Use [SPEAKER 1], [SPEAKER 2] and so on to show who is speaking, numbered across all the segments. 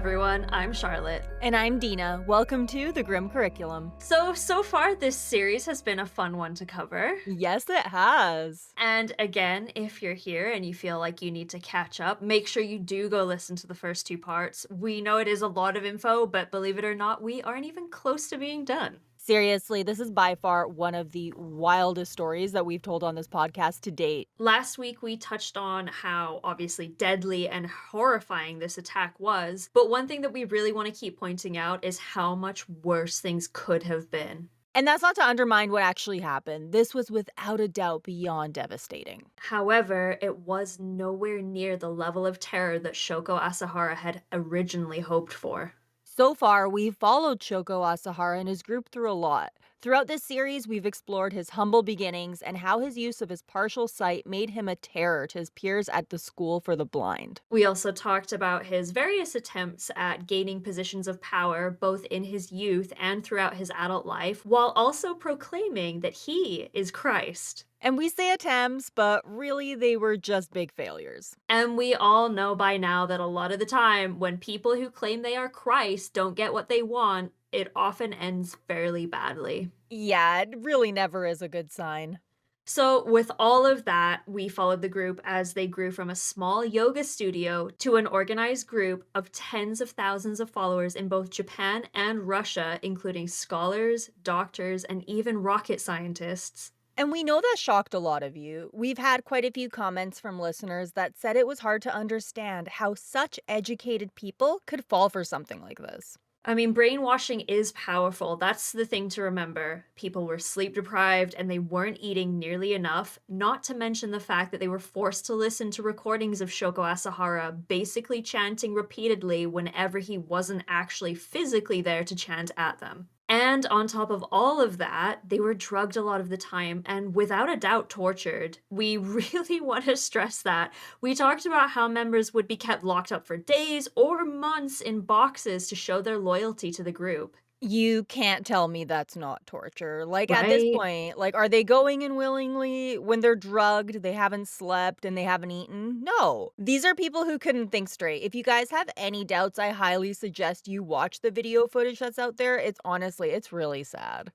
[SPEAKER 1] everyone, I'm Charlotte.
[SPEAKER 2] And I'm Dina. Welcome to the Grim Curriculum.
[SPEAKER 1] So far this series has been a fun one to cover.
[SPEAKER 2] Yes, it has.
[SPEAKER 1] And again, if you're here and you feel like you need to catch up, make sure you do go listen to the first two parts. We know it is a lot of info, but believe it or not, we aren't even close to being done.
[SPEAKER 2] Seriously, this is by far one of the wildest stories that we've told on this podcast to date.
[SPEAKER 1] Last week, we touched on how obviously deadly and horrifying this attack was, but one thing that we really want to keep pointing out is how much worse things could have been.
[SPEAKER 2] And that's not to undermine what actually happened. This was without a doubt beyond devastating.
[SPEAKER 1] However, it was nowhere near the level of terror that Shoko Asahara had originally hoped for.
[SPEAKER 2] So far, we've followed Shoko Asahara and his group through a lot. Throughout this series, we've explored his humble beginnings and how his use of his partial sight made him a terror to his peers at the school for the blind.
[SPEAKER 1] We also talked about his various attempts at gaining positions of power, both in his youth and throughout his adult life, while also proclaiming that he is Christ.
[SPEAKER 2] And we say attempts, but really they were just big failures.
[SPEAKER 1] And we all know by now that a lot of the time, when people who claim they are Christ don't get what they want, it often ends fairly badly.
[SPEAKER 2] Yeah, it really never is a good sign.
[SPEAKER 1] So, with all of that, we followed the group as they grew from a small yoga studio to an organized group of tens of thousands of followers in both Japan and Russia, including scholars, doctors, and even rocket scientists.
[SPEAKER 2] And we know that shocked a lot of you. We've had quite a few comments from listeners that said it was hard to understand how such educated people could fall for something like this.
[SPEAKER 1] I mean, brainwashing is powerful. That's the thing to remember. People were sleep deprived and they weren't eating nearly enough, not to mention the fact that they were forced to listen to recordings of Shoko Asahara basically chanting repeatedly whenever he wasn't actually physically there to chant at them. And on top of all of that, they were drugged a lot of the time and without a doubt tortured. We really want to stress that. We talked about how members would be kept locked up for days or months in boxes to show their loyalty to the group.
[SPEAKER 2] You can't tell me that's not torture. Like, at this
[SPEAKER 1] Right?
[SPEAKER 2] point, like, are they going in willingly when they're drugged, they haven't slept, and they haven't eaten? No. These are people who couldn't think straight. If you guys have any doubts, I highly suggest you watch the video footage that's out there. It's really sad.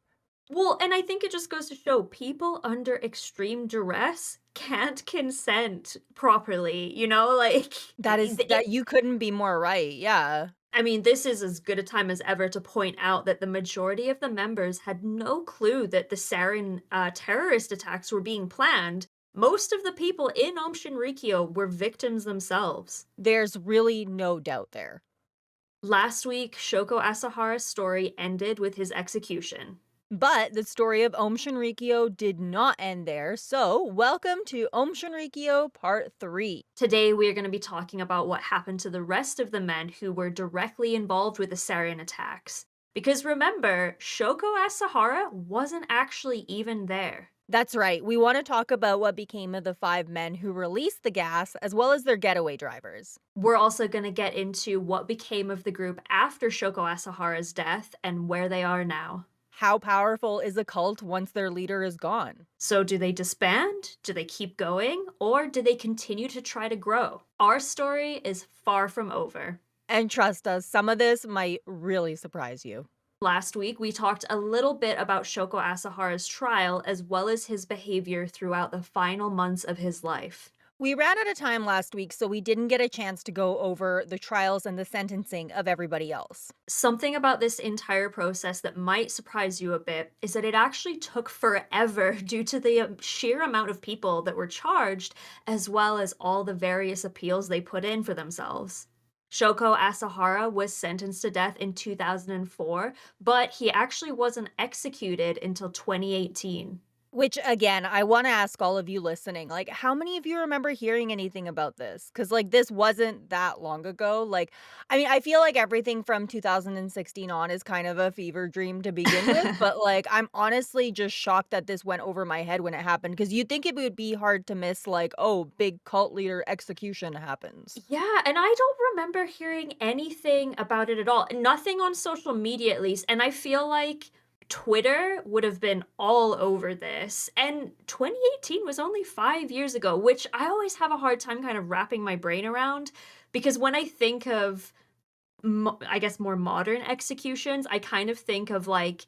[SPEAKER 1] Well, and I think it just goes to show people under extreme duress can't consent properly, like
[SPEAKER 2] That you couldn't be more right, yeah.
[SPEAKER 1] I mean, this is as good a time as ever to point out that the majority of the members had no clue that the Sarin terrorist attacks were being planned. Most of the people in Aum Shinrikyo were victims themselves.
[SPEAKER 2] There's really no doubt there.
[SPEAKER 1] Last week, Shoko Asahara's story ended with his execution.
[SPEAKER 2] But the story of Aum Shinrikyo did not end there, so welcome to Aum Shinrikyo Part 3.
[SPEAKER 1] Today, we are going to be talking about what happened to the rest of the men who were directly involved with the Sarin attacks. Because remember, Shoko Asahara wasn't actually even there.
[SPEAKER 2] That's right, we want to talk about what became of the 5 men who released the gas, as well as their getaway drivers.
[SPEAKER 1] We're also going to get into what became of the group after Shoko Asahara's death and where they are now.
[SPEAKER 2] How powerful is a cult once their leader is gone?
[SPEAKER 1] So do they disband? Do they keep going? Or do they continue to try to grow? Our story is far from over.
[SPEAKER 2] And trust us, some of this might really surprise you.
[SPEAKER 1] Last week, we talked a little bit about Shoko Asahara's trial as well as his behavior throughout the final months of his life.
[SPEAKER 2] We ran out of time last week, so we didn't get a chance to go over the trials and the sentencing of everybody else.
[SPEAKER 1] Something about this entire process that might surprise you a bit is that it actually took forever due to the sheer amount of people that were charged, as well as all the various appeals they put in for themselves. Shoko Asahara was sentenced to death in 2004, but he actually wasn't executed until 2018.
[SPEAKER 2] Which, again, I want to ask all of you listening, like, how many of you remember hearing anything about this? Because, like, this wasn't that long ago. Like, I mean, I feel like everything from 2016 on is kind of a fever dream to begin with, but, like, I'm honestly just shocked that this went over my head when it happened, because you'd think it would be hard to miss, like, oh, big cult leader execution happens.
[SPEAKER 1] Yeah, and I don't remember hearing anything about it at all. Nothing on social media, at least. And I feel like Twitter would have been all over this. And 2018 was only 5 years ago, which I always have a hard time kind of wrapping my brain around because when I think of I guess more modern executions, I kind of think of like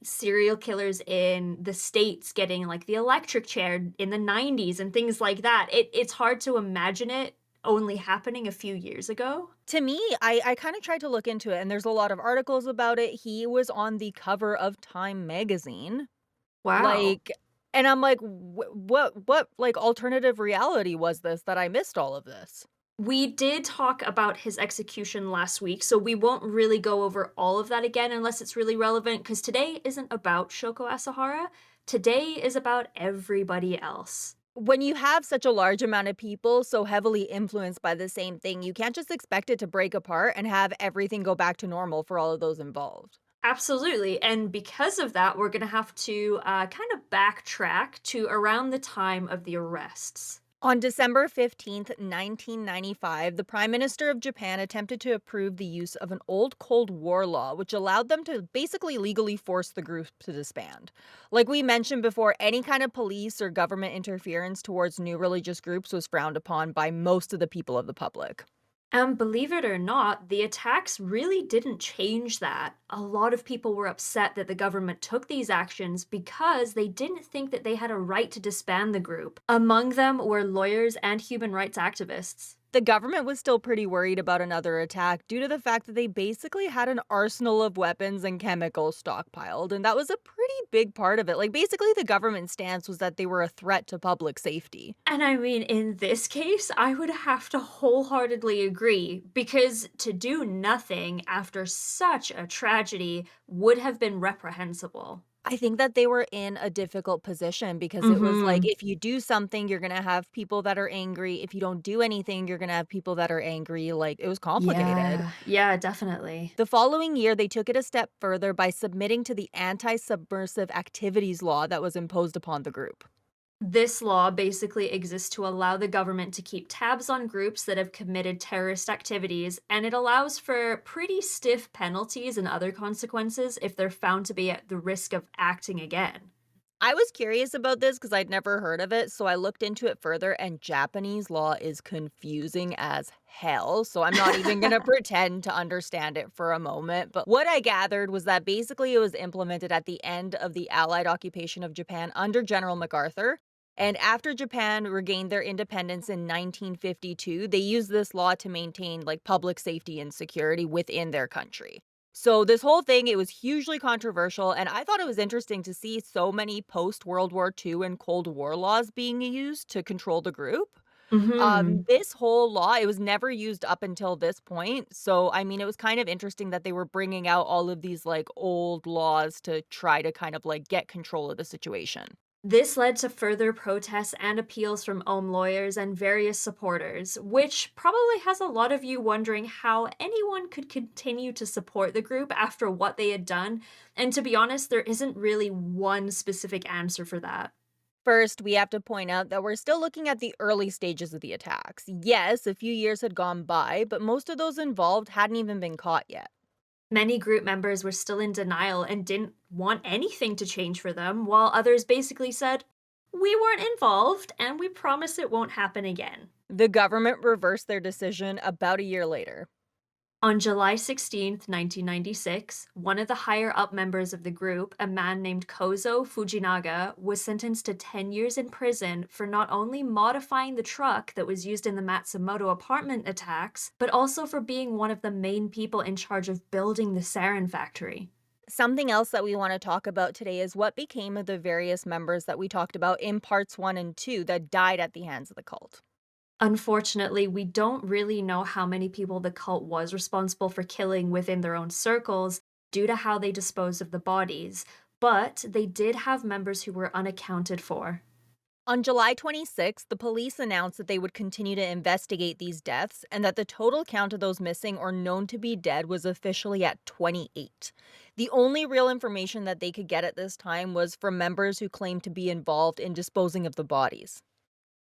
[SPEAKER 1] serial killers in the States getting like the electric chair in the 90s and things like that. It's hard to imagine it only happening a few years ago.
[SPEAKER 2] To me, I kinda tried to look into it, and there's a lot of articles about it. He was on the cover of Time magazine,
[SPEAKER 1] Wow.
[SPEAKER 2] like and I'm like, what, like, alternative reality was this that I missed all of this?"
[SPEAKER 1] We did talk about his execution last week, so we won't really go over all of that again unless it's really relevant, because today isn't about Shoko Asahara. Today is about everybody else.
[SPEAKER 2] When you have such a large amount of people so heavily influenced by the same thing, you can't just expect it to break apart and have everything go back to normal for all of those involved.
[SPEAKER 1] Absolutely. And because of that, we're going to have to kind of backtrack to around the time of the arrests.
[SPEAKER 2] On December 15th, 1995, the Prime Minister of Japan attempted to approve the use of an old Cold War law, which allowed them to basically legally force the group to disband. Like we mentioned before, any kind of police or government interference towards new religious groups was frowned upon by most of the people of the public.
[SPEAKER 1] And believe it or not, the attacks really didn't change that. A lot of people were upset that the government took these actions because they didn't think that they had a right to disband the group. Among them were lawyers and human rights activists.
[SPEAKER 2] The government was still pretty worried about another attack due to the fact that they basically had an arsenal of weapons and chemicals stockpiled, and that was a pretty big part of it. Like, basically, the government stance was that they were a threat to public safety.
[SPEAKER 1] And I mean, in this case, I would have to wholeheartedly agree because to do nothing after such a tragedy would have been reprehensible.
[SPEAKER 2] I think that they were in a difficult position because it was like,
[SPEAKER 1] Mhm.
[SPEAKER 2] if you do something, you're gonna have people that are angry. If you don't do anything, you're gonna have people that are angry. Like, it was complicated.
[SPEAKER 1] Yeah. Yeah, definitely.
[SPEAKER 2] The following year, they took it a step further by submitting to the anti subversive activities law that was imposed upon the group.
[SPEAKER 1] This law basically exists to allow the government to keep tabs on groups that have committed terrorist activities, and it allows for pretty stiff penalties and other consequences if they're found to be at the risk of acting again.
[SPEAKER 2] I was curious about this because I'd never heard of it, so I looked into it further, and Japanese law is confusing as hell. So I'm not even going to pretend to understand it for a moment. But what I gathered was that basically it was implemented at the end of the Allied occupation of Japan under General MacArthur. And after Japan regained their independence in 1952, they used this law to maintain like public safety and security within their country. So this whole thing, it was hugely controversial, and I thought it was interesting to see so many post-World War II and Cold War laws being used to control the group.
[SPEAKER 1] Mhm.
[SPEAKER 2] This whole law, it was never used up until this point. So, I mean, it was kind of interesting that they were bringing out all of these like old laws to try to kind of like get control of the situation.
[SPEAKER 1] This led to further protests and appeals from Ohm lawyers and various supporters, which probably has a lot of you wondering how anyone could continue to support the group after what they had done. And to be honest, there isn't really one specific answer for that.
[SPEAKER 2] First, we have to point out that we're still looking at the early stages of the attacks. Yes, a few years had gone by, but most of those involved hadn't even been caught yet.
[SPEAKER 1] Many group members were still in denial and didn't want anything to change for them, while others basically said, "We weren't involved, and we promise it won't happen again."
[SPEAKER 2] The government reversed their decision about a year later.
[SPEAKER 1] On July 16th, 1996, one of the higher up members of the group, a man named Kozo Fujinaga, was sentenced to 10 years in prison for not only modifying the truck that was used in the Matsumoto apartment attacks, but also for being one of the main people in charge of building the sarin factory.
[SPEAKER 2] Something else that we want to talk about today is what became of the various members that we talked about in parts 1 and 2 that died at the hands of the cult.
[SPEAKER 1] Unfortunately, we don't really know how many people the cult was responsible for killing within their own circles due to how they disposed of the bodies, but they did have members who were unaccounted for.
[SPEAKER 2] On July 26th, the police announced that they would continue to investigate these deaths and that the total count of those missing or known to be dead was officially at 28. The only real information that they could get at this time was from members who claimed to be involved in disposing of the bodies.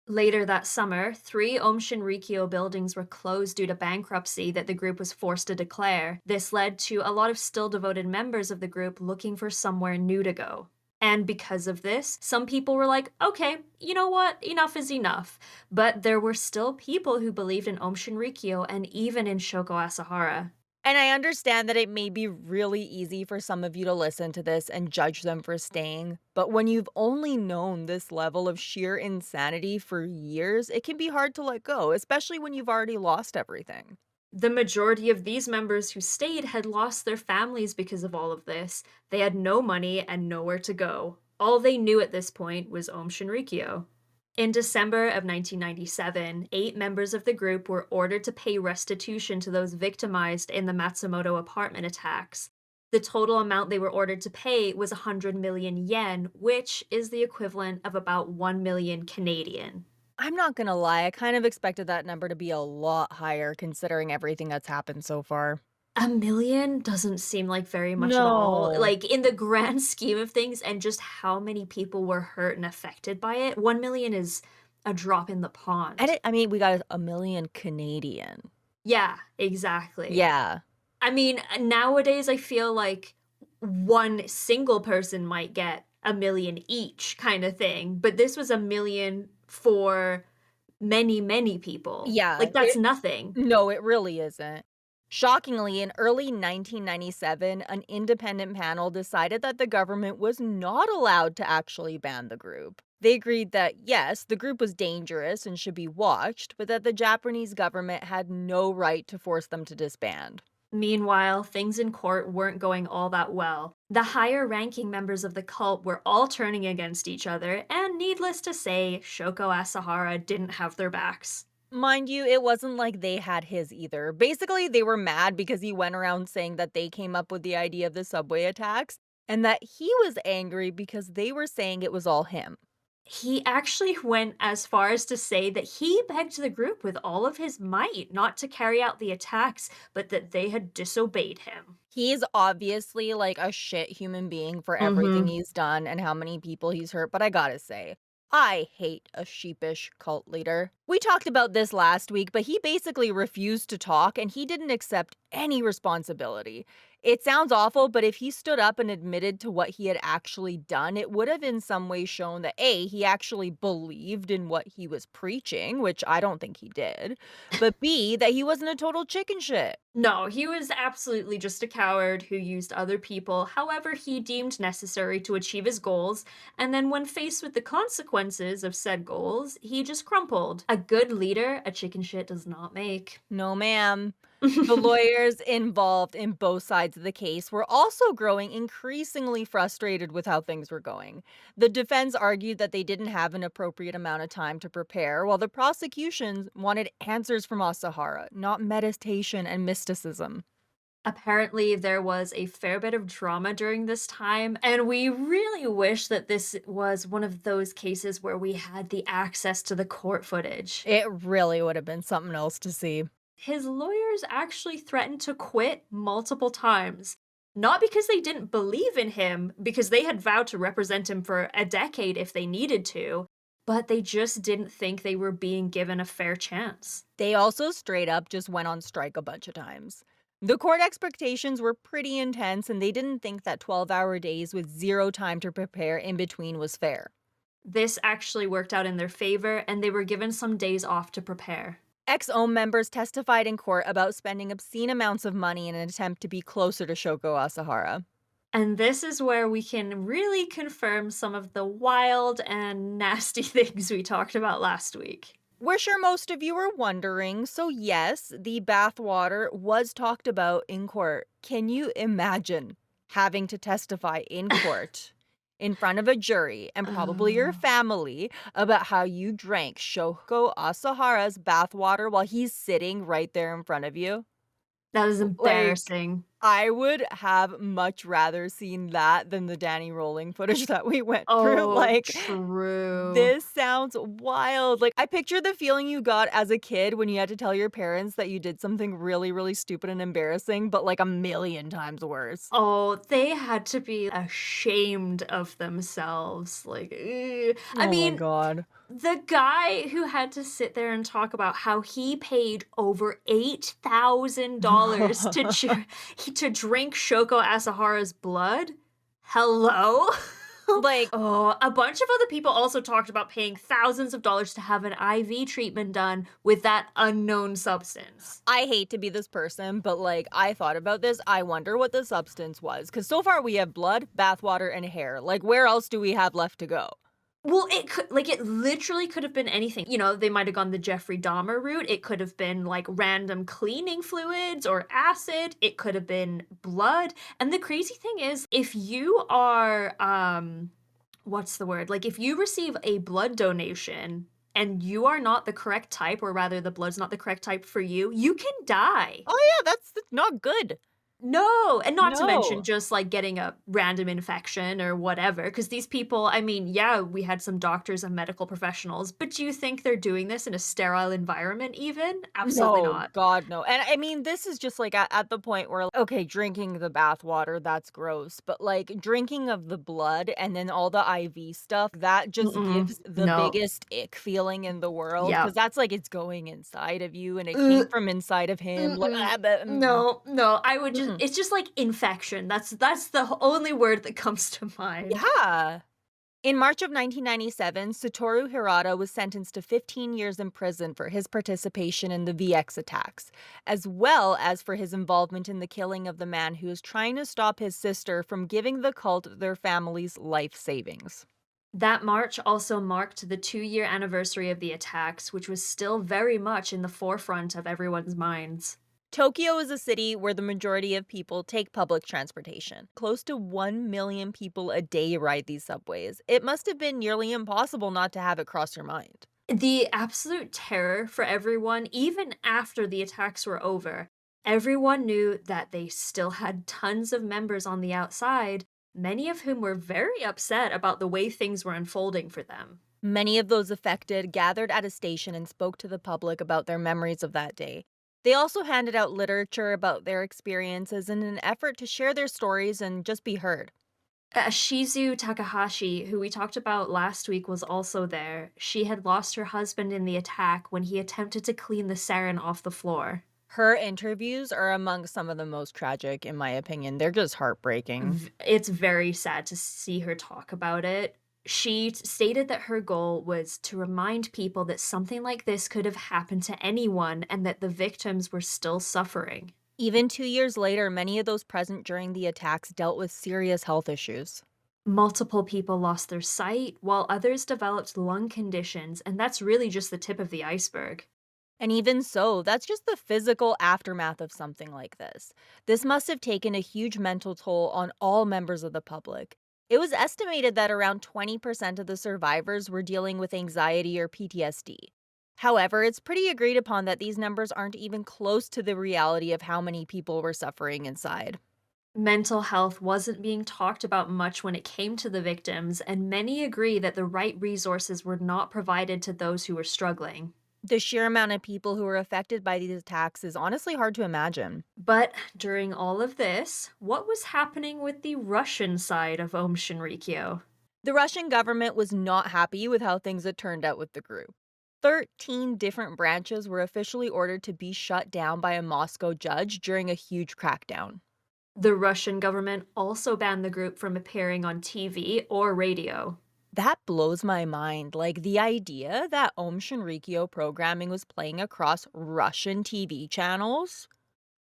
[SPEAKER 1] Later that summer, three Aum Shinrikyo buildings were closed due to bankruptcy that the group was forced to declare. This led to a lot of still devoted members of the group looking for somewhere new to go. And because of this, some people were like, okay, you know what, enough is enough. But there were still people who believed in Aum Shinrikyo and even in Shoko Asahara.
[SPEAKER 2] And I understand that it may be really easy for some of you to listen to this and judge them for staying, but when you've only known this level of sheer insanity for years, it can be hard to let go, especially when you've already lost everything.
[SPEAKER 1] The majority of these members who stayed had lost their families because of all of this. They had no money and nowhere to go. All they knew at this point was Aum Shinrikyo. In December of 1997, 8 members of the group were ordered to pay restitution to those victimized in the Matsumoto apartment attacks. The total amount they were ordered to pay was 100 million yen, which is the equivalent of about 1 million Canadian.
[SPEAKER 2] I'm not gonna lie, I kind of expected that number to be a lot higher considering everything that's happened so far.
[SPEAKER 1] A million doesn't seem like very much at all.
[SPEAKER 2] No.
[SPEAKER 1] Like, in the grand scheme of things and just how many people were hurt and affected by it, 1 million is a drop in the pond.
[SPEAKER 2] I mean, we got a million Canadian.
[SPEAKER 1] Yeah, exactly.
[SPEAKER 2] Yeah.
[SPEAKER 1] I mean, nowadays I feel like one single person might get a million each kind of thing, but this was a million for many, many people.
[SPEAKER 2] Yeah,
[SPEAKER 1] Like, that's nothing.
[SPEAKER 2] no, it really isn't. Shockingly, in early 1997, an independent panel decided that the government was not allowed to actually ban the group. They agreed that, yes, the group was dangerous and should be watched, but that the Japanese government had no right to force them to disband.
[SPEAKER 1] Meanwhile, things in court weren't going all that well. The higher ranking members of the cult were all turning against each other, and needless to say, Shoko Asahara didn't have their backs.
[SPEAKER 2] Mind you, it wasn't like they had his either. Basically, they were mad because he went around saying that they came up with the idea of the subway attacks, and that he was angry because they were saying it was all him.
[SPEAKER 1] He actually went as far as to say that he begged the group with all of his might not to carry out the attacks, but that they had disobeyed him.
[SPEAKER 2] He's obviously like a shit human being for everything
[SPEAKER 1] Mhm.
[SPEAKER 2] he's done and how many people he's hurt, but I gotta say, I hate a sheepish cult leader. We talked about this last week, but he basically refused to talk and he didn't accept any responsibility. It sounds awful, but if he stood up and admitted to what he had actually done, it would have in some way shown that A, he actually believed in what he was preaching, which I don't think he did, but B, that he wasn't a total chicken shit.
[SPEAKER 1] No, he was absolutely just a coward who used other people however he deemed necessary to achieve his goals, and then when faced with the consequences of said goals, he just crumpled. A good leader, a chicken shit does not make.
[SPEAKER 2] No, ma'am. The lawyers involved in both sides of the case were also growing increasingly frustrated with how things were going. The defense argued that they didn't have an appropriate amount of time to prepare, while the prosecutions wanted answers from Asahara, not meditation and mysticism.
[SPEAKER 1] Apparently, there was a fair bit of drama during this time, and we really wish that this was one of those cases where we had the access to the court footage.
[SPEAKER 2] It really would have been something else to see.
[SPEAKER 1] His lawyers actually threatened to quit multiple times. Not because they didn't believe in him, because they had vowed to represent him for a decade if they needed to, but they just didn't think they were being given a fair chance.
[SPEAKER 2] They also straight up just went on strike a bunch of times. The court expectations were pretty intense, and they didn't think that 12-hour days with zero time to prepare in between was fair.
[SPEAKER 1] This actually worked out in their favor, and they were given some days off to prepare.
[SPEAKER 2] Ex-OM members testified in court about spending obscene amounts of money in an attempt to be closer to Shoko Asahara.
[SPEAKER 1] And this is where we can really confirm some of the wild and nasty things we talked about last week.
[SPEAKER 2] We're sure most of you are wondering, so yes, the bathwater was talked about in court. Can you imagine having to testify in court in front of a jury and probably your
[SPEAKER 1] Oh,
[SPEAKER 2] family about how you drank Shoko Asahara's bathwater while he's sitting right there in front of you?
[SPEAKER 1] that is
[SPEAKER 2] Like,
[SPEAKER 1] embarrassing.
[SPEAKER 2] I would have much rather seen that than the Danny Rolling footage that we went through.
[SPEAKER 1] Oh,
[SPEAKER 2] Like,
[SPEAKER 1] true.
[SPEAKER 2] this sounds wild. Like, I picture the feeling you got as a kid when you had to tell your parents that you did something really, really stupid and embarrassing, but like a million times worse.
[SPEAKER 1] Oh, they had to be ashamed of themselves. Like, I
[SPEAKER 2] Oh my
[SPEAKER 1] mean,
[SPEAKER 2] god.
[SPEAKER 1] the guy who had to sit there and talk about how he paid over $8,000 to to drink Shoko Asahara's blood. Hello?
[SPEAKER 2] Like,
[SPEAKER 1] Oh, a bunch of other people also talked about paying thousands of dollars to have an IV treatment done with that unknown substance.
[SPEAKER 2] I hate to be this person, but, like, I thought about this. I wonder what the substance was, because so far we have blood, bathwater, and hair. Like, where else do we have left to go?
[SPEAKER 1] Well, it could like, it literally could have been anything. You know, they might have gone the Jeffrey Dahmer route. It could have been, like, random cleaning fluids or acid. It could have been blood. And the crazy thing is, if you are, what's the word? Like, if you receive a blood donation and you are not the correct type, or rather the blood's not the correct type for you, you can die.
[SPEAKER 2] Oh, yeah, that's not good.
[SPEAKER 1] No, and not to mention
[SPEAKER 2] No.
[SPEAKER 1] just, like, getting a random infection or whatever. Because these people, I mean, yeah, we had some doctors and medical professionals, but do you think they're doing this in a sterile environment even? Absolutely
[SPEAKER 2] No,
[SPEAKER 1] not.
[SPEAKER 2] God, no. And I mean, this is just like at the point where, okay, drinking the bath water, that's gross. But like drinking of the blood and then all the IV stuff, that just
[SPEAKER 1] Mm-mm.
[SPEAKER 2] gives the
[SPEAKER 1] No.
[SPEAKER 2] biggest ick feeling in the world. Cause
[SPEAKER 1] Yep.
[SPEAKER 2] that's like it's going inside of you and it came
[SPEAKER 1] Ugh,
[SPEAKER 2] from inside of him. Like,
[SPEAKER 1] mm-mm.
[SPEAKER 2] mm-mm,
[SPEAKER 1] No, no, I would just
[SPEAKER 2] mm-mm.
[SPEAKER 1] it's just like infection. That's the only word that comes to mind.
[SPEAKER 2] Yeah. In March of 1997, Satoru Hirata was sentenced to 15 years in prison for his participation in the VX attacks, as well as for his involvement in the killing of the man who was trying to stop his sister from giving the cult their family's life savings.
[SPEAKER 1] That March also marked the 2-year anniversary of the attacks, which was still very much in the forefront of everyone's minds.
[SPEAKER 2] Tokyo is a city where the majority of people take public transportation. Close to 1 million people a day ride these subways. It must have been nearly impossible not to have it cross your mind.
[SPEAKER 1] The absolute terror for everyone, even after the attacks were over, everyone knew that they still had tons of members on the outside, many of whom were very upset about the way things were unfolding for them.
[SPEAKER 2] Many of those affected gathered at a station and spoke to the public about their memories of that day. They also handed out literature about their experiences in an effort to share their stories and just be heard.
[SPEAKER 1] Shizu Takahashi, who we talked about last week, was also there. She had lost her husband in the attack when he attempted to clean the sarin off the floor.
[SPEAKER 2] Her interviews are among some of the most tragic, in my opinion. They're just heartbreaking.
[SPEAKER 1] It's very sad to see her talk about it. She stated that her goal was to remind people that something like this could have happened to anyone and that the victims were still suffering.
[SPEAKER 2] Even 2 years later, many of those present during the attacks dealt with serious health issues.
[SPEAKER 1] Multiple people lost their sight, while others developed lung conditions, and that's really just the tip of the iceberg.
[SPEAKER 2] And even so, that's just the physical aftermath of something like this. This must have taken a huge mental toll on all members of the public. It was estimated that around 20% of the survivors were dealing with anxiety or PTSD. However, it's pretty agreed upon that these numbers aren't even close to the reality of how many people were suffering inside.
[SPEAKER 1] Mental health wasn't being talked about much when it came to the victims, and many agree that the right resources were not provided to those who were struggling.
[SPEAKER 2] The sheer amount of people who were affected by these attacks is honestly hard to imagine.
[SPEAKER 1] But during all of this, what was happening with the Russian side of Aum Shinrikyo?
[SPEAKER 2] The Russian government was not happy with how things had turned out with the group. 13 different branches were officially ordered to be shut down by a Moscow judge during a huge crackdown.
[SPEAKER 1] The Russian government also banned the group from appearing on TV or radio.
[SPEAKER 2] That blows my mind. Like the idea that Aum Shinrikyo programming was playing across Russian TV channels.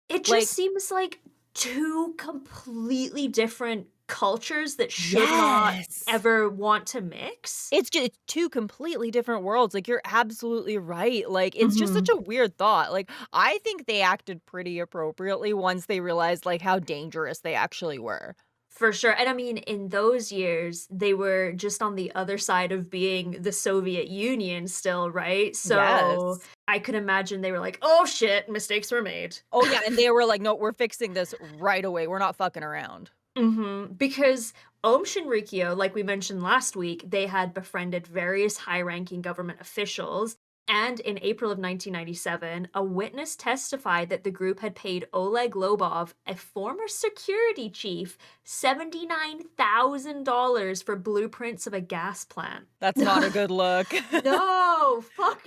[SPEAKER 1] It just
[SPEAKER 2] Like,
[SPEAKER 1] seems like two completely different cultures that should not
[SPEAKER 2] yes.
[SPEAKER 1] ever want to mix.
[SPEAKER 2] It's just two completely different worlds. Like you're absolutely right. Like it's just such
[SPEAKER 1] Mhm.
[SPEAKER 2] a weird thought. Like I think they acted pretty appropriately once they realized like how dangerous they actually were.
[SPEAKER 1] For sure, and I mean, in those years, they were just on the other side of being the Soviet Union still, right? So,
[SPEAKER 2] Yes.
[SPEAKER 1] I could imagine they were like, "Oh shit, mistakes were made."
[SPEAKER 2] Oh yeah, and they were like, "No, we're fixing this right away. We're not fucking around."
[SPEAKER 1] Because Aum Shinrikyo, like we mentioned last week, they had befriended various high-ranking government officials, and in April of 1997, a witness testified that the group had paid Oleg Lobov, a former security chief, $79,000 for blueprints of a gas plant.
[SPEAKER 2] That's not a good look.
[SPEAKER 1] No, fuck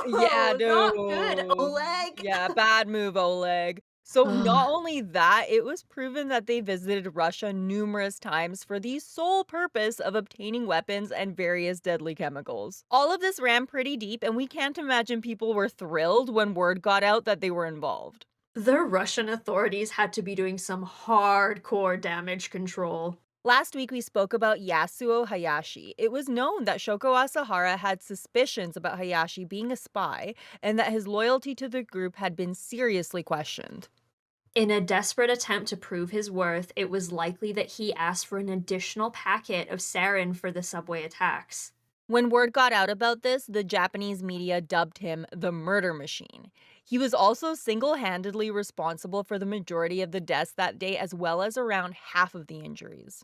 [SPEAKER 2] Yeah,
[SPEAKER 1] no, not good,
[SPEAKER 2] no.
[SPEAKER 1] Oleg.
[SPEAKER 2] Yeah, bad move, Oleg. So,
[SPEAKER 1] Ugh.
[SPEAKER 2] not only that, it was proven that they visited Russia numerous times for the sole purpose of obtaining weapons and various deadly chemicals. All of this ran pretty deep, and we can't imagine people were thrilled when word got out that they were involved.
[SPEAKER 1] The Russian authorities had to be doing some hardcore damage control.
[SPEAKER 2] Last week, we spoke about Yasuo Hayashi. It was known that Shoko Asahara had suspicions about Hayashi being a spy and that his loyalty to the group had been seriously questioned.
[SPEAKER 1] In a desperate attempt to prove his worth, it was likely that he asked for an additional packet of sarin for the subway attacks.
[SPEAKER 2] When word got out about this, the Japanese media dubbed him the murder machine. He was also single handedly responsible for the majority of the deaths that day, as well as around half of the injuries.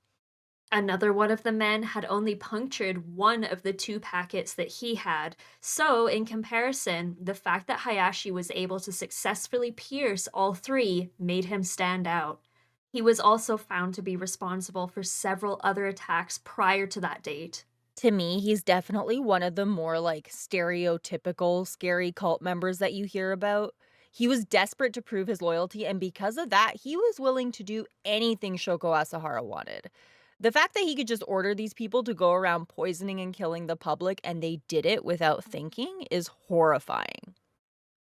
[SPEAKER 1] Another one of the men had only punctured one of the two packets that he had, so in comparison, the fact that Hayashi was able to successfully pierce all three made him stand out. He was also found to be responsible for several other attacks prior to that date.
[SPEAKER 2] To me, he's definitely one of the more stereotypical scary cult members that you hear about. He was desperate to prove his loyalty, and because of that, he was willing to do anything Shoko Asahara wanted. The fact that he could just order these people to go around poisoning and killing the public and they did it without thinking is horrifying.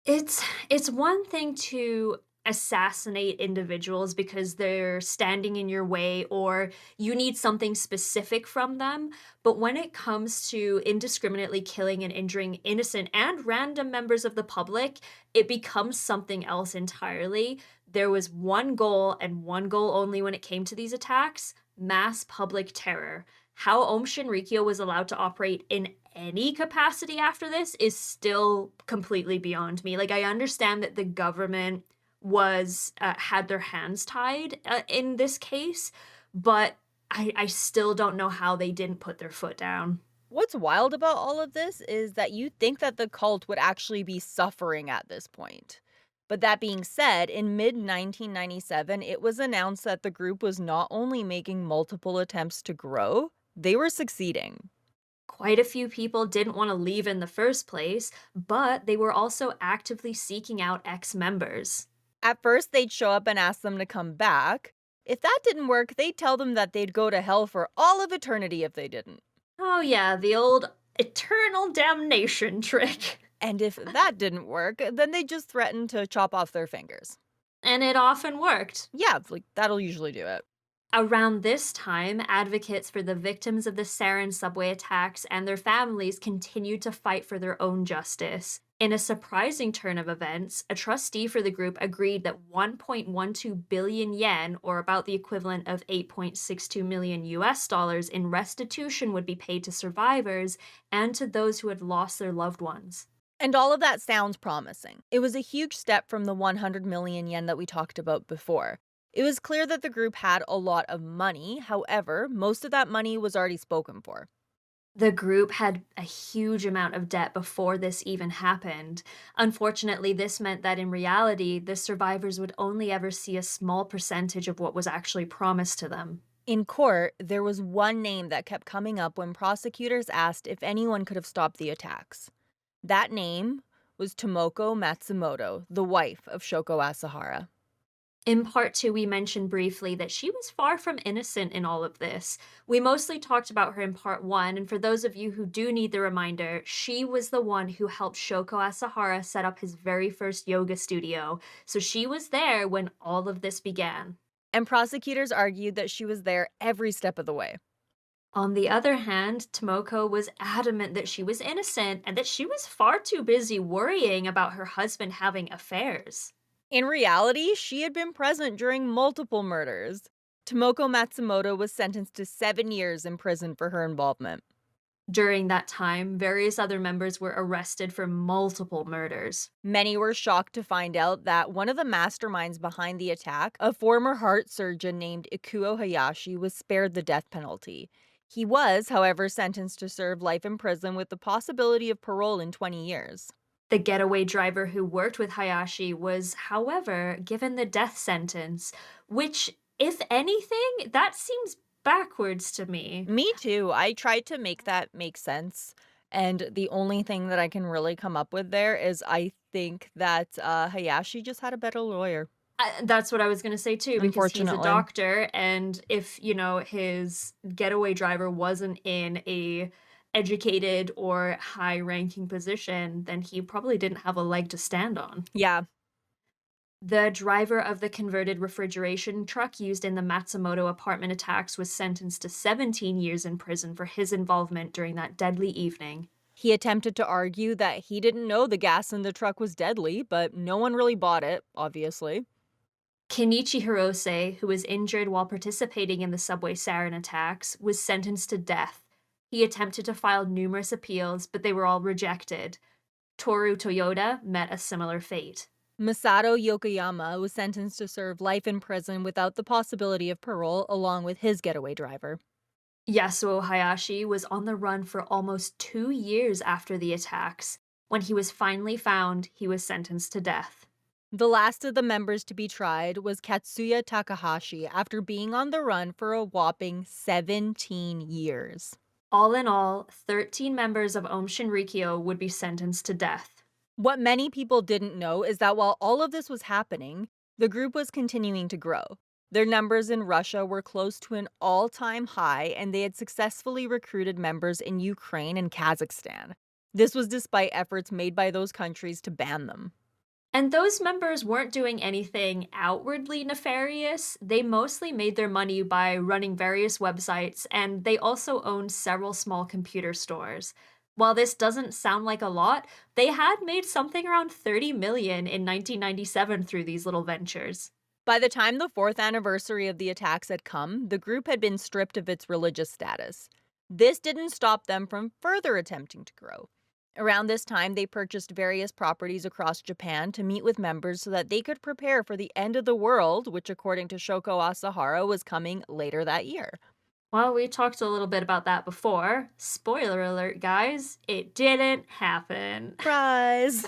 [SPEAKER 1] It's one thing to assassinate individuals because they're standing in your way or you need something specific from them, but when it comes to indiscriminately killing and injuring innocent and random members of the public, it becomes something else entirely. There was one goal and one goal only when it came to these attacks: mass public terror. How Aum Shinrikyo was allowed to operate in any capacity after this is still completely beyond me. Like, I understand that the government was had their hands tied in this case, but I still don't know how they didn't put their foot down.
[SPEAKER 2] What's wild about all of this is that you think that the cult would actually be suffering at this point. But that being said, in mid 1997, it was announced that the group was not only making multiple attempts to grow, they were succeeding.
[SPEAKER 1] Quite a few people didn't want to leave in the first place, but they were also actively seeking out ex members.
[SPEAKER 2] At first, they'd show up and ask them to come back. If that didn't work, they'd tell them that they'd go to hell for all of eternity if they didn't.
[SPEAKER 1] Oh, yeah, the old eternal damnation trick.
[SPEAKER 2] And if that didn't work, then they just threatened to chop off their fingers.
[SPEAKER 1] And it often worked.
[SPEAKER 2] Yeah, that'll usually do it.
[SPEAKER 1] Around this time, advocates for the victims of the Sarin subway attacks and their families continued to fight for their own justice. In a surprising turn of events, a trustee for the group agreed that 1.12 billion yen, or about the equivalent of 8.62 million US dollars, in restitution would be paid to survivors and to those who had lost their loved ones.
[SPEAKER 2] And all of that sounds promising. It was a huge step from the 100 million yen that we talked about before. It was clear that the group had a lot of money, however, most of that money was already spoken for.
[SPEAKER 1] The group had a huge amount of debt before this even happened. Unfortunately, this meant that in reality, the survivors would only ever see a small percentage of what was actually promised to them.
[SPEAKER 2] In court, there was one name that kept coming up when prosecutors asked if anyone could have stopped the attacks. That name was Tomoko Matsumoto, the wife of Shoko Asahara.
[SPEAKER 1] In part two, we mentioned briefly that she was far from innocent in all of this. We mostly talked about her in part one, and for those of you who do need the reminder, she was the one who helped Shoko Asahara set up his very first yoga studio. So she was there when all of this began.
[SPEAKER 2] And prosecutors argued that she was there every step of the way.
[SPEAKER 1] On the other hand, Tomoko was adamant that she was innocent and that she was far too busy worrying about her husband having affairs.
[SPEAKER 2] In reality, she had been present during multiple murders. Tomoko Matsumoto was sentenced to 7 years in prison for her involvement.
[SPEAKER 1] During that time, various other members were arrested for multiple murders.
[SPEAKER 2] Many were shocked to find out that one of the masterminds behind the attack, a former heart surgeon named Ikuo Hayashi, was spared the death penalty. He was, however, sentenced to serve life in prison with the possibility of parole in 20 years.
[SPEAKER 1] The getaway driver who worked with Hayashi was, however, given the death sentence, which, if anything, that seems backwards to me.
[SPEAKER 2] Me too. I tried to make that make sense. And the only thing that I can really come up with there is I think that Hayashi just had a better lawyer.
[SPEAKER 1] That's what I was gonna say too, because he's a
[SPEAKER 2] Unfortunately.
[SPEAKER 1] doctor, and if, his getaway driver wasn't in a educated or high-ranking position, then he probably didn't have a leg to stand on.
[SPEAKER 2] Yeah.
[SPEAKER 1] The driver of the converted refrigeration truck used in the Matsumoto apartment attacks was sentenced to 17 years in prison for his involvement during that deadly evening.
[SPEAKER 2] He attempted to argue that he didn't know the gas in the truck was deadly, but no one really bought it, obviously.
[SPEAKER 1] Kenichi Hirose, who was injured while participating in the Subway Sarin attacks, was sentenced to death. He attempted to file numerous appeals, but they were all rejected. Toru Toyoda met a similar fate.
[SPEAKER 2] Masato Yokoyama was sentenced to serve life in prison without the possibility of parole, along with his getaway driver.
[SPEAKER 1] Yasuo Hayashi was on the run for almost 2 years after the attacks. When he was finally found, he was sentenced to death.
[SPEAKER 2] The last of the members to be tried was Katsuya Takahashi after being on the run for a whopping 17 years.
[SPEAKER 1] All in all, 13 members of Aum Shinrikyo would be sentenced to death.
[SPEAKER 2] What many people didn't know is that while all of this was happening, the group was continuing to grow. Their numbers in Russia were close to an all time high, and they had successfully recruited members in Ukraine and Kazakhstan. This was despite efforts made by those countries to ban them.
[SPEAKER 1] And those members weren't doing anything outwardly nefarious. They mostly made their money by running various websites, and they also owned several small computer stores. While this doesn't sound like a lot, they had made something around 30 million in 1997 through these little ventures.
[SPEAKER 2] By the time the fourth anniversary of the attacks had come, the group had been stripped of its religious status. This didn't stop them from further attempting to grow. Around this time, they purchased various properties across Japan to meet with members so that they could prepare for the end of the world, which, according to Shoko Asahara, was coming later that year.
[SPEAKER 1] Well, we talked a little bit about that before. Spoiler alert, guys, it didn't happen.
[SPEAKER 2] Surprise!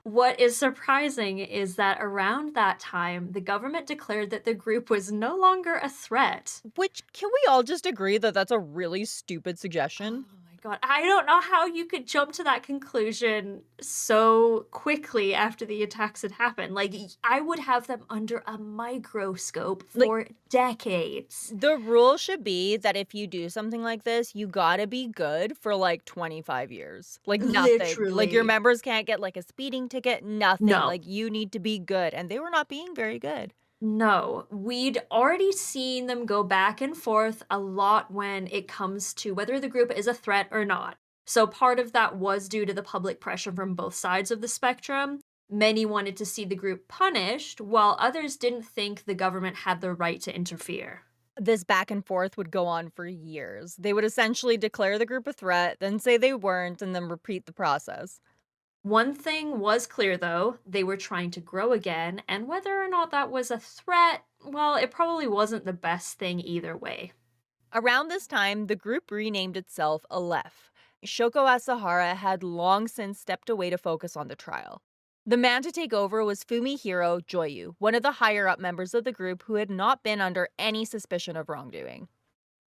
[SPEAKER 1] What is surprising is that around that time, the government declared that the group was no longer a threat.
[SPEAKER 2] Which, can we all just agree that that's a really stupid
[SPEAKER 1] Oh
[SPEAKER 2] suggestion?
[SPEAKER 1] my god, I don't know how you could jump to that conclusion so quickly after the attacks had happened. Like, I would have them under a microscope
[SPEAKER 2] Like,
[SPEAKER 1] for decades.
[SPEAKER 2] the rule should be that if you do something like this, you gotta be good for like 25 years. Like, nothing. Like, your
[SPEAKER 1] Literally.
[SPEAKER 2] members can't get like a speeding ticket, nothing.
[SPEAKER 1] No.
[SPEAKER 2] Like, you need to be good. And they were not being very good.
[SPEAKER 1] No, we'd already seen them go back and forth a lot when it comes to whether the group is a threat or not. So part of that was due to the public pressure from both sides of the spectrum. Many wanted to see the group punished, while others didn't think the government had the right to interfere.
[SPEAKER 2] This back and forth would go on for years. They would essentially declare the group a threat, then say they weren't, and then repeat the process.
[SPEAKER 1] One thing was clear though, they were trying to grow again, and whether or not that was a threat, well, it probably wasn't the best thing either way.
[SPEAKER 2] Around this time, the group renamed itself Aleph. Shoko Asahara had long since stepped away to focus on the trial. The man to take over was Fumihiro Joyu, one of the higher up members of the group who had not been under any suspicion of wrongdoing.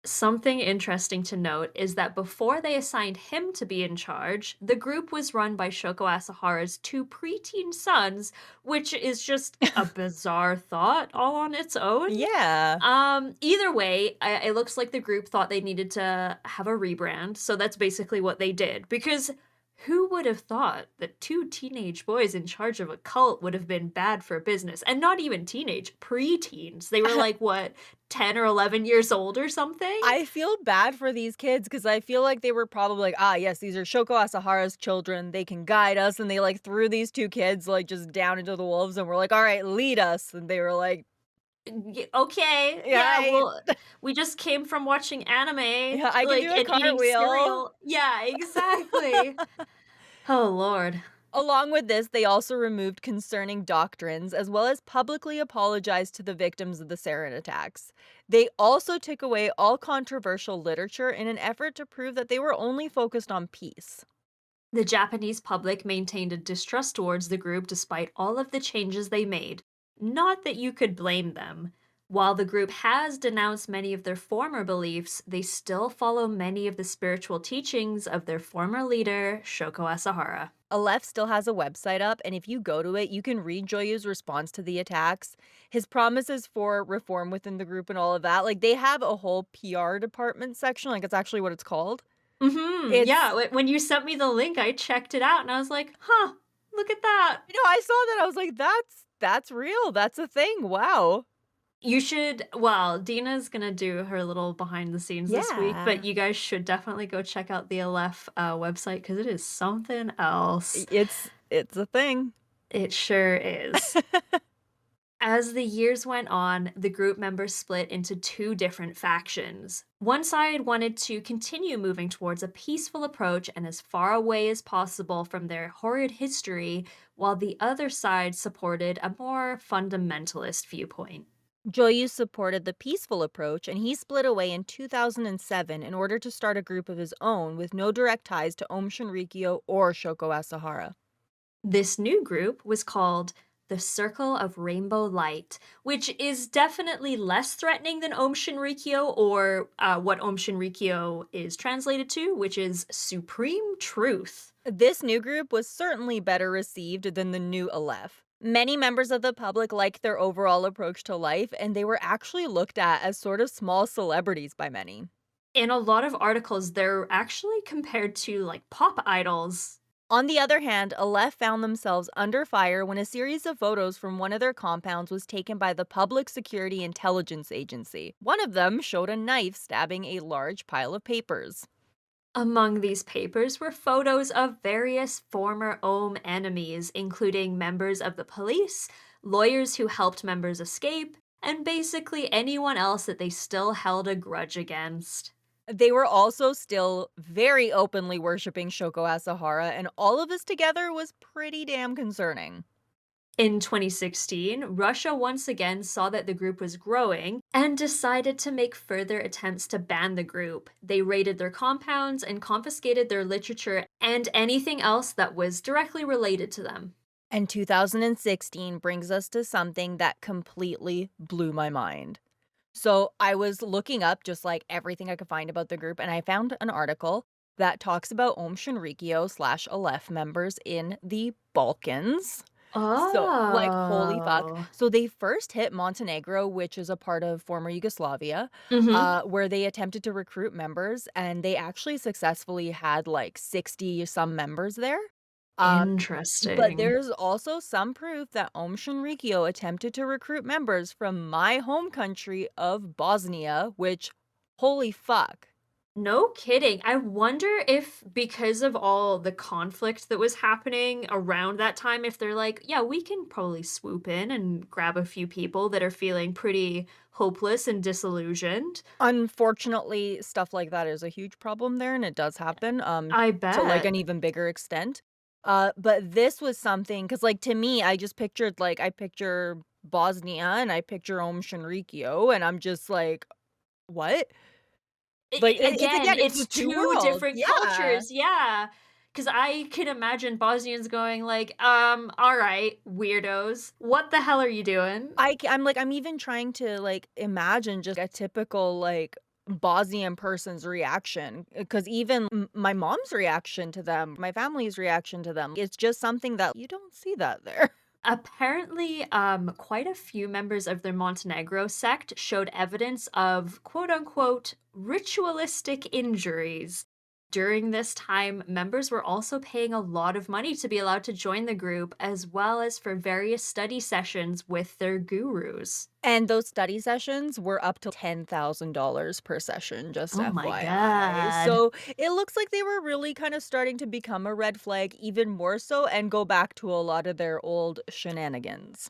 [SPEAKER 1] Something interesting to note is that before they assigned him to be in charge, the group was run by Shoko Asahara's two preteen sons, which is just a bizarre thought all on its own.
[SPEAKER 2] Yeah.
[SPEAKER 1] Either way, it looks like the group thought they needed to have a rebrand, so that's basically what they did. Because who would have thought that two teenage boys in charge of a cult would have been bad for business? And not even teenage, preteens. They were like, what, 10 or 11 years old or something?
[SPEAKER 2] I feel bad for these kids because I feel like they were probably like, ah, yes, these are Shoko Asahara's children. They can guide us. And they like threw these two kids like just down into the wolves and were like, all right, lead us. And they were like,
[SPEAKER 1] Okay, yeah,
[SPEAKER 2] yeah,
[SPEAKER 1] well, we just came from watching anime,
[SPEAKER 2] yeah, I can
[SPEAKER 1] like,
[SPEAKER 2] do a
[SPEAKER 1] and eating
[SPEAKER 2] cartwheel.
[SPEAKER 1] cereal. Yeah, exactly. Oh, lord.
[SPEAKER 2] Along with this, they also removed concerning doctrines as well as publicly apologized to the victims of the sarin attacks. They also took away all controversial literature in an effort to prove that they were only focused on peace.
[SPEAKER 1] The Japanese public maintained a distrust towards the group despite all of the changes they made. Not that you could blame them. While the group has denounced many of their former beliefs, they still follow many of the spiritual teachings of their former leader, Shoko Asahara.
[SPEAKER 2] Aleph still has a website up, and if you go to it, you can read Joyu's response to the attacks, his promises for reform within the group, and all of that. Like, they have a whole PR department section, like, it's actually what it's called.
[SPEAKER 1] Mhm. Yeah,
[SPEAKER 2] It's
[SPEAKER 1] when you sent me the link, I checked it out and I was like, "Huh, look at that."
[SPEAKER 2] I saw that, I was like, "That's real, that's a thing, wow."
[SPEAKER 1] You should well, Dina's gonna do her little behind the scenes this week, but
[SPEAKER 2] Yeah.
[SPEAKER 1] you guys should definitely go check out the Aleph, website because it is something else.
[SPEAKER 2] It's a thing.
[SPEAKER 1] It sure is. As the years went on, the group members split into two different factions. One side wanted to continue moving towards a peaceful approach and as far away as possible from their horrid history, while the other side supported a more fundamentalist viewpoint.
[SPEAKER 2] Joyu supported the peaceful approach, and he split away in 2007 in order to start a group of his own with no direct ties to Aum Shinrikyo or Shoko Asahara.
[SPEAKER 1] This new group was called the Circle of Rainbow Light, which is definitely less threatening than Om Shinrikyo, or what Om Shinrikyo is translated to, which is Supreme Truth.
[SPEAKER 2] This new group was certainly better received than the new Aleph. Many members of the public liked their overall approach to life, and they were actually looked at as sort of small celebrities by many.
[SPEAKER 1] In a lot of articles, they're actually compared to like pop idols.
[SPEAKER 2] On the other hand, Aleph found themselves under fire when a series of photos from one of their compounds was taken by the Public Security Intelligence Agency. One of them showed a knife stabbing a large pile of papers.
[SPEAKER 1] Among these papers were photos of various former Ohm enemies, including members of the police, lawyers who helped members escape, and basically anyone else that they still held a grudge against.
[SPEAKER 2] They were also still very openly worshipping Shoko Asahara, and all of this together was pretty damn concerning.
[SPEAKER 1] In 2016, Russia once again saw that the group was growing and decided to make further attempts to ban the group. They raided their compounds and confiscated their literature and anything else that was directly related to them.
[SPEAKER 2] And 2016 brings us to something that completely blew my mind. So I was looking up just like everything I could find about the group, and I found an article that talks about Aum Shinrikyo slash Aleph members in the Balkans. So, like, holy fuck.
[SPEAKER 1] Oh.
[SPEAKER 2] So they first hit Montenegro, which is a part of former Yugoslavia,
[SPEAKER 1] Mhm.
[SPEAKER 2] where they attempted to recruit members, and they actually successfully had like 60 some members there. Um, but
[SPEAKER 1] Interesting.
[SPEAKER 2] there's also some proof that Aum Shinrikyo attempted to recruit members from my home country of Bosnia, which, holy fuck.
[SPEAKER 1] No kidding. I wonder if because of all the conflict that was happening around that time, if they're like, yeah, we can probably swoop in and grab a few people that are feeling pretty hopeless and disillusioned.
[SPEAKER 2] Unfortunately, stuff like that is a huge problem there, and it does happen,
[SPEAKER 1] I
[SPEAKER 2] to, like,
[SPEAKER 1] bet.
[SPEAKER 2] an even bigger extent. But this was something because, like, to me, I just pictured, like I picture Bosnia, and I picture Aum Shinrikyo, and I'm just like, "What?" Like, it's
[SPEAKER 1] Again,
[SPEAKER 2] again, it's
[SPEAKER 1] it's
[SPEAKER 2] the 2
[SPEAKER 1] two
[SPEAKER 2] worlds.
[SPEAKER 1] different
[SPEAKER 2] Yeah.
[SPEAKER 1] cultures. Yeah. Because I can imagine Bosnians going like, all right, weirdos. What the hell are you doing?
[SPEAKER 2] I'm like, I'm even trying to, like, imagine just a typical, like, Bosnian person's reaction, because even my mom's reaction to them, my family's reaction to them, it's just something that you don't see that there.
[SPEAKER 1] Apparently, quite a few members of their Montenegro sect showed evidence of quote unquote ritualistic injuries. During this time, members were also paying a lot of money to be allowed to join the group, as well as for various study sessions with their gurus.
[SPEAKER 2] And those study sessions were up to $10,000 per session, just
[SPEAKER 1] Oh my
[SPEAKER 2] FYI.
[SPEAKER 1] god.
[SPEAKER 2] So, it looks like they were really kinda starting to become a red flag even more so and go back to a lot of their old shenanigans.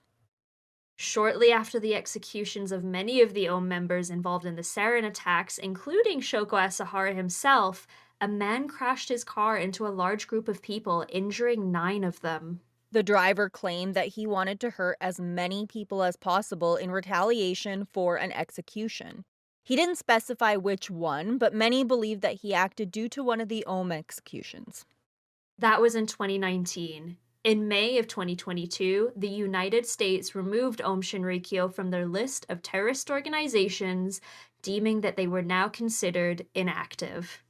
[SPEAKER 1] Shortly after the executions of many of the Ohm members involved in the sarin attacks, including Shoko Asahara himself, a man crashed his car into a large group of people, injuring 9 of them.
[SPEAKER 2] The driver claimed that he wanted to hurt as many people as possible in retaliation for an execution. He didn't specify which one, but many believe that he acted due to one of the Ohm executions.
[SPEAKER 1] That was in 2019. In May of 2022, the United States removed Aum Shinrikyo from their list of terrorist organizations, deeming that they were now considered inactive.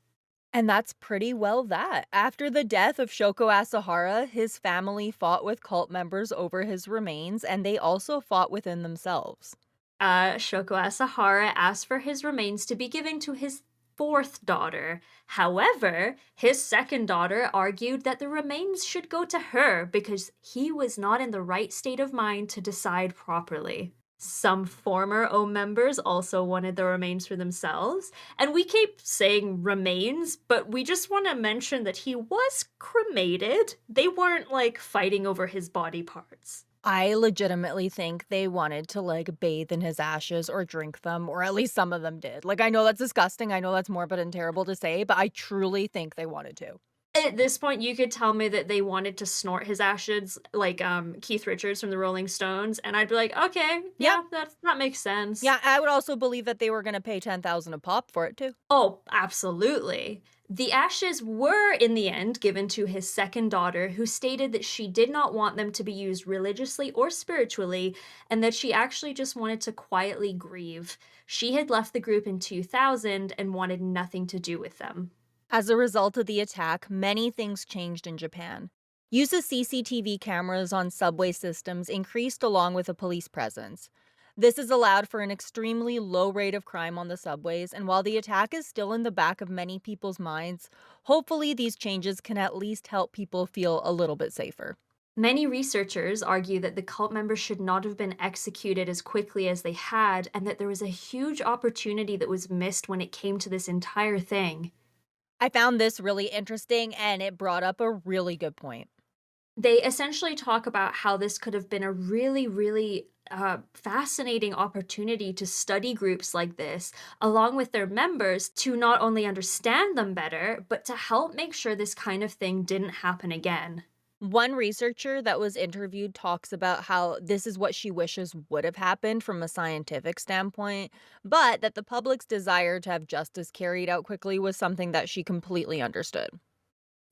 [SPEAKER 2] And that's pretty well that. After the death of Shoko Asahara, his family fought with cult members over his remains, and they also fought within themselves.
[SPEAKER 1] Shoko Asahara asked for his remains to be given to his fourth daughter. However, his second daughter argued that the remains should go to her because he was not in the right state of mind to decide properly. Some former O members also wanted the remains for themselves, and we keep saying remains, but we just want to mention that he was cremated. They weren't like fighting over his body parts.
[SPEAKER 2] I legitimately think they wanted to, like, bathe in his ashes or drink them, or at least some of them did. Like, I know that's disgusting, I know that's morbid and terrible to say, but I truly think they wanted to.
[SPEAKER 1] At this point, you could tell me that they wanted to snort his ashes like, Keith Richards from the Rolling Stones, and I'd be like, "Okay,
[SPEAKER 2] Yeah,
[SPEAKER 1] yeah, that makes sense."
[SPEAKER 2] yeah, I would also believe that they were gonna pay 10,000 a pop for it too.
[SPEAKER 1] Oh, absolutely. The ashes were, in the end, given to his second daughter, who stated that she did not want them to be used religiously or spiritually, and that she actually just wanted to quietly grieve. She had left the group in 2000 and wanted nothing to do with them.
[SPEAKER 2] As a result of the attack, many things changed in Japan. Use of CCTV cameras on subway systems increased along with a police presence. This has allowed for an extremely low rate of crime on the subways, and while the attack is still in the back of many people's minds, hopefully these changes can at least help people feel a little bit safer.
[SPEAKER 1] Many researchers argue that the cult members should not have been executed as quickly as they had, and that there was a huge opportunity that was missed when it came to this entire thing.
[SPEAKER 2] I found this really interesting and it brought up a really good point.
[SPEAKER 1] They essentially talk about how this could have been a really fascinating opportunity to study groups like this, along with their members, to not only understand them better, but to help make sure this kind of thing didn't happen again.
[SPEAKER 2] One researcher that was interviewed talks about how this is what she wishes would have happened from a scientific standpoint, but that the public's desire to have justice carried out quickly was something that she completely understood.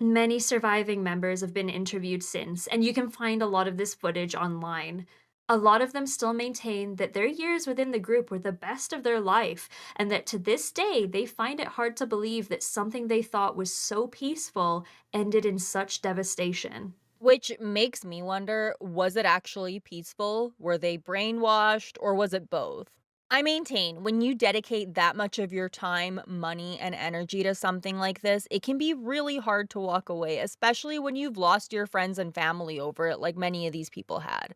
[SPEAKER 1] Many surviving members have been interviewed since, and you can find a lot of this footage online. A lot of them still maintain that their years within the group were the best of their life, and that to this day they find it hard to believe that something they thought was so peaceful ended in such devastation.
[SPEAKER 2] Which makes me wonder, was it actually peaceful? Were they brainwashed? Or was it both? I maintain when you dedicate that much of your time, money, and energy to something like this, it can be really hard to walk away, especially when you've lost your friends and family over it, like many of these people had.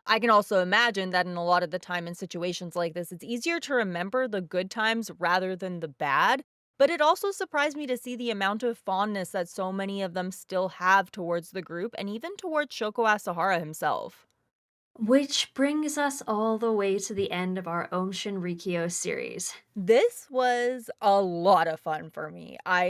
[SPEAKER 2] I can also imagine that in a lot of the time in situations like this, it's easier to remember the good times rather than the bad. But it also surprised me to see the amount of fondness that so many of them still have towards the group and even towards Shoko Asahara himself.
[SPEAKER 1] Which brings us all the way to the end of our Om Shinrikyo series.
[SPEAKER 2] This was a lot of fun for me. I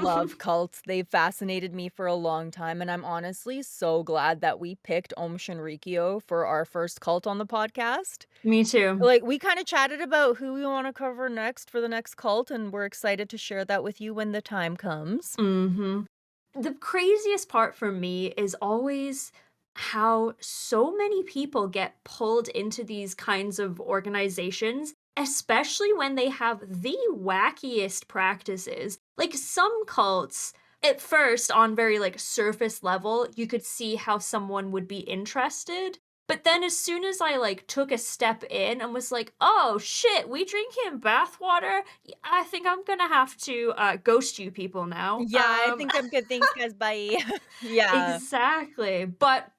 [SPEAKER 2] love cults. They've fascinated me for a long time, and I'm honestly so glad that we picked Om Shinrikyo for our first cult on the podcast.
[SPEAKER 1] Me too.
[SPEAKER 2] Like, we kinda chatted about who we wanna cover next for the next cult, and we're excited to share that with you when the time comes.
[SPEAKER 1] Mhm. The craziest part for me is always how so many people get pulled into these kinds of organizations, especially when they have the wackiest practices. Like some cults, at first, on very like surface level, you could see how someone would be interested. But then as soon as I like took a step in and was like, "Oh shit, we drink in bathwater? I think I'm gonna have to ghost you people now."
[SPEAKER 2] Yeah, I think I'm good, thanks guys, bye. Yeah.
[SPEAKER 1] Exactly. But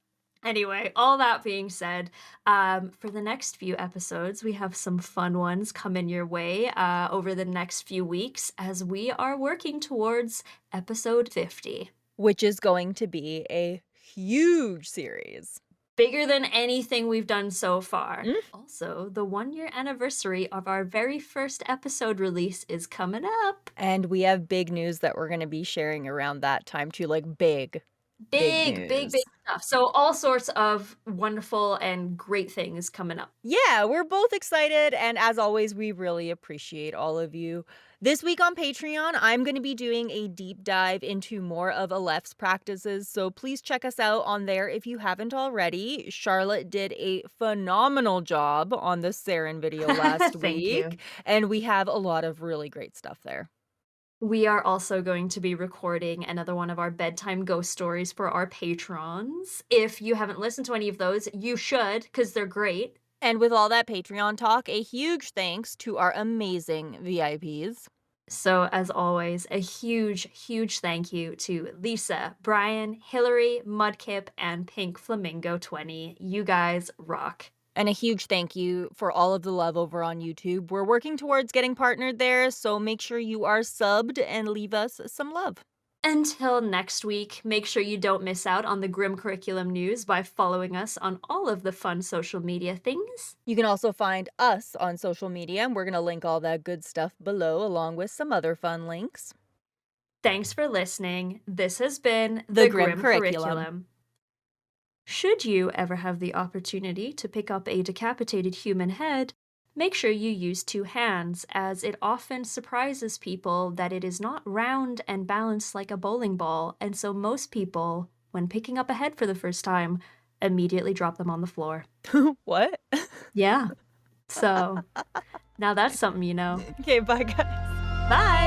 [SPEAKER 1] anyway, all that being said, for the next few episodes, we have some fun ones coming your way over the next few weeks as we are working towards episode 50.
[SPEAKER 2] Which is going to be a huge series.
[SPEAKER 1] Bigger than anything we've done so far.
[SPEAKER 2] Mm,
[SPEAKER 1] Also, the 1 year anniversary of our very first episode release is coming up.
[SPEAKER 2] and we have big news that we're gonna be sharing around that time too, like, big. Big
[SPEAKER 1] Big
[SPEAKER 2] news.
[SPEAKER 1] stuff. So all sorts of wonderful and great things coming up.
[SPEAKER 2] Yeah, we're both excited, and as always, we really appreciate all of you. This week on Patreon, I'm going to be doing a deep dive into more of Aleph's practices, so please check us out on there if you haven't already. Charlotte did a phenomenal job on the Sarin video last
[SPEAKER 1] Thank you.
[SPEAKER 2] week, and we have a lot of really great stuff there.
[SPEAKER 1] We are also going to be recording another one of our bedtime ghost stories for our patrons. If you haven't listened to any of those, you should, because they're great.
[SPEAKER 2] And with all that Patreon talk, a huge thanks to our amazing VIPs.
[SPEAKER 1] So, as always, a huge thank you to Lisa, Brian, Hillary, Mudkip, and Pink Flamingo 20. You guys rock.
[SPEAKER 2] And a huge thank you for all of the love over on YouTube. We're working towards getting partnered there, so make sure you are subbed and leave us some love.
[SPEAKER 1] Until next week, make sure you don't miss out on the Grim Curriculum news by following us on all of the fun social media things.
[SPEAKER 2] You can also find us on social media, and we're going to link all that good stuff below, along with some other fun links.
[SPEAKER 1] Thanks for listening. This has been
[SPEAKER 2] The
[SPEAKER 1] the
[SPEAKER 2] Grim
[SPEAKER 1] Grim
[SPEAKER 2] Curriculum.
[SPEAKER 1] Curriculum. Should you ever have the opportunity to pick up a decapitated human head, make sure you use two hands, as it often surprises people that it is not round and balanced like a bowling ball, and so most people, when picking up a head for the first time, immediately drop them on the floor.
[SPEAKER 2] What?
[SPEAKER 1] Yeah, so now that's something you know.
[SPEAKER 2] Okay, bye, guys.
[SPEAKER 1] Bye!